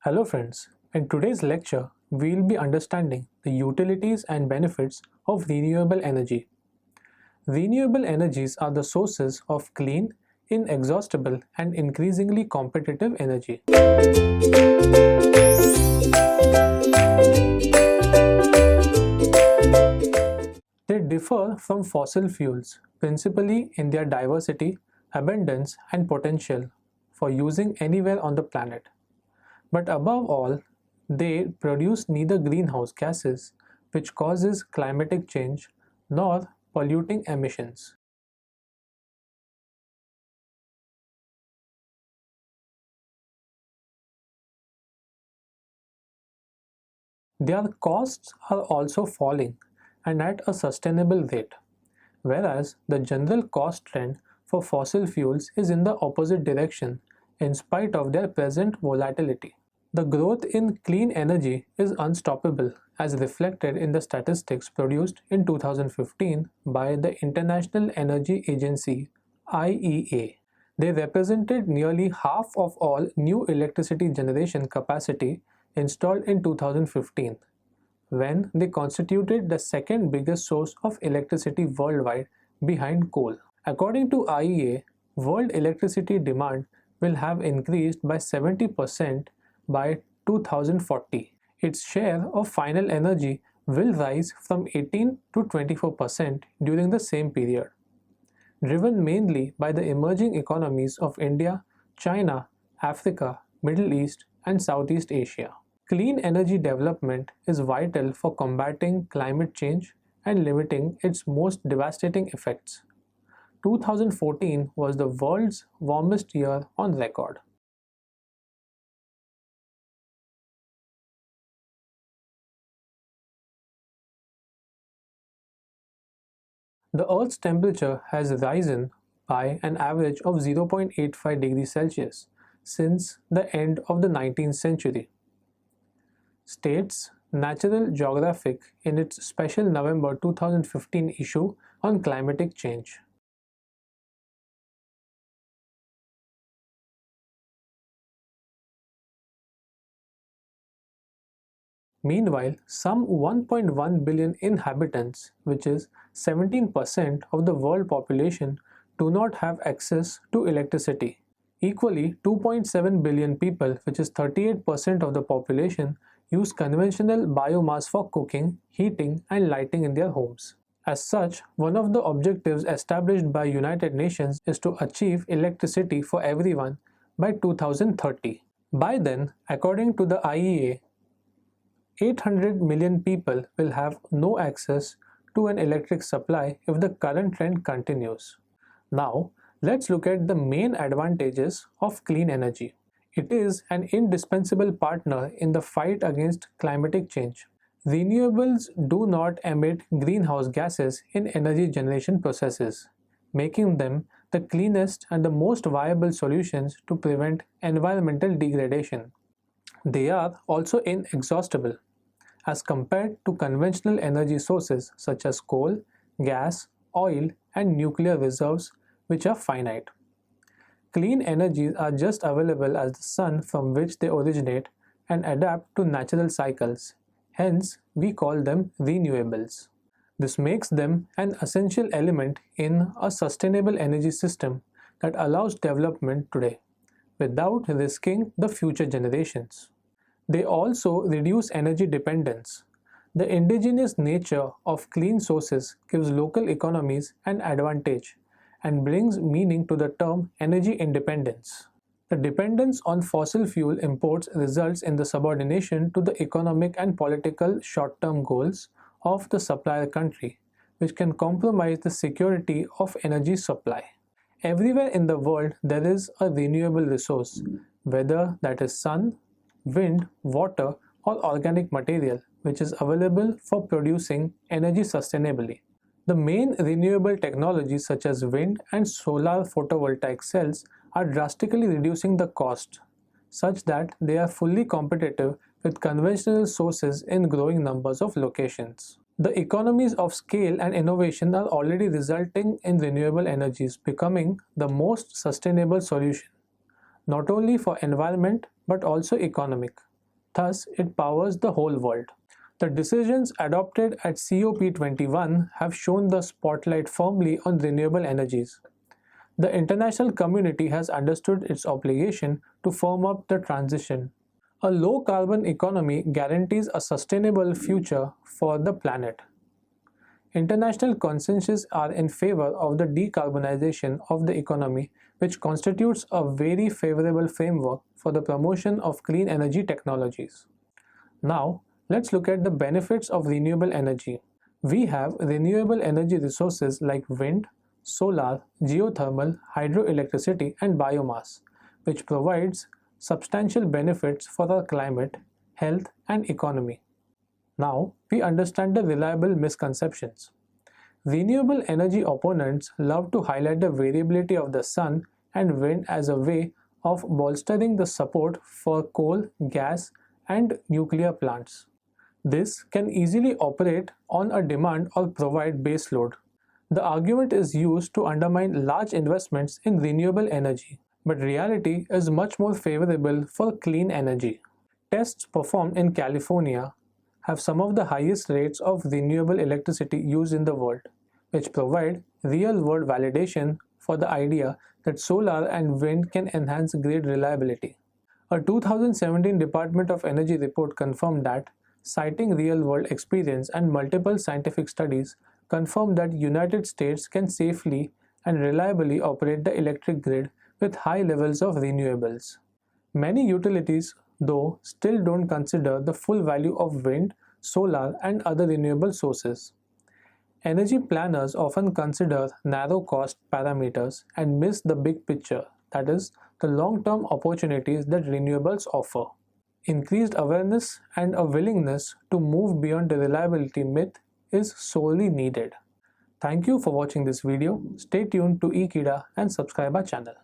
Hello friends, in today's lecture, we'll be understanding the utilities and benefits of renewable energy. Renewable energies are the sources of clean, inexhaustible and increasingly competitive energy. They differ from fossil fuels principally in their diversity, abundance and potential for using anywhere on the planet. But above all, they produce neither greenhouse gases, which causes climatic change, nor polluting emissions. Their costs are also falling and at a sustainable rate, whereas the general cost trend for fossil fuels is in the opposite direction in spite of their present volatility. The growth in clean energy is unstoppable as reflected in the statistics produced in 2015 by the International Energy Agency (IEA). They represented nearly half of all new electricity generation capacity installed in 2015, when they constituted the second biggest source of electricity worldwide behind coal. According to IEA, world electricity demand will have increased by 70% by 2040. Its share of final energy will rise from 18 to 24% during the same period, driven mainly by the emerging economies of India, China, Africa, Middle East, and Southeast Asia. Clean energy development is vital for combating climate change and limiting its most devastating effects. 2014 was the world's warmest year on record. The Earth's temperature has risen by an average of 0.85 degrees Celsius since the end of the 19th century, states Natural Geographic in its special November 2015 issue on climatic change. Meanwhile, some 1.1 billion inhabitants, which is 17% of the world population, do not have access to electricity. Equally, 2.7 billion people, which is 38% of the population, use conventional biomass for cooking, heating, and lighting in their homes. As such, one of the objectives established by United Nations is to achieve electricity for everyone by 2030. By then, according to the IEA, 800 million people will have no access to an electric supply if the current trend continues. Now, let's look at the main advantages of clean energy. It is an indispensable partner in the fight against climatic change. Renewables do not emit greenhouse gases in energy generation processes, making them the cleanest and the most viable solutions to prevent environmental degradation. They are also inexhaustible as compared to conventional energy sources such as coal, gas, oil, and nuclear reserves, which are finite. Clean energies are just available as the sun from which they originate and adapt to natural cycles. Hence, we call them renewables. This makes them an essential element in a sustainable energy system that allows development today without risking the future generations. They also reduce energy dependence. The indigenous nature of clean sources gives local economies an advantage and brings meaning to the term energy independence. The dependence on fossil fuel imports results in the subordination to the economic and political short-term goals of the supplier country, which can compromise the security of energy supply. Everywhere in the world there is a renewable resource, whether that is sun, wind, water, or organic material, which is available for producing energy sustainably. The main renewable technologies such as wind and solar photovoltaic cells are drastically reducing the cost, such that they are fully competitive with conventional sources in growing numbers of locations. The economies of scale and innovation are already resulting in renewable energies becoming the most sustainable solution, not only for environment but also economic. Thus, it powers the whole world. The decisions adopted at COP21 have shown the spotlight firmly on renewable energies. The international community has understood its obligation to firm up the transition. A low carbon economy guarantees a sustainable future for the planet. International consensus are in favor of the decarbonization of the economy, which constitutes a very favorable framework for the promotion of clean energy technologies. Now, let's look at the benefits of renewable energy. We have renewable energy resources like wind, solar, geothermal, hydroelectricity, and biomass, which provides substantial benefits for our climate, health, and economy. Now, we understand the reliable misconceptions. Renewable energy opponents love to highlight the variability of the sun and wind as a way of bolstering the support for coal, gas, and nuclear plants. This can easily operate on a demand or provide baseload. The argument is used to undermine large investments in renewable energy, but reality is much more favorable for clean energy. Tests performed in California have some of the highest rates of renewable electricity used in the world, which provide real-world validation for the idea that solar and wind can enhance grid reliability. A 2017 Department of Energy report confirmed that, citing real-world experience and multiple scientific studies, confirmed that United States can safely and reliably operate the electric grid with high levels of renewables. Many utilities, though, still don't consider the full value of wind, solar, and other renewable sources. Energy planners often consider narrow cost parameters and miss the big picture, that is, the long-term opportunities that renewables offer. Increased awareness and a willingness to move beyond the reliability myth is sorely needed. Thank you for watching this video. Stay tuned to Ekeeda and subscribe our channel.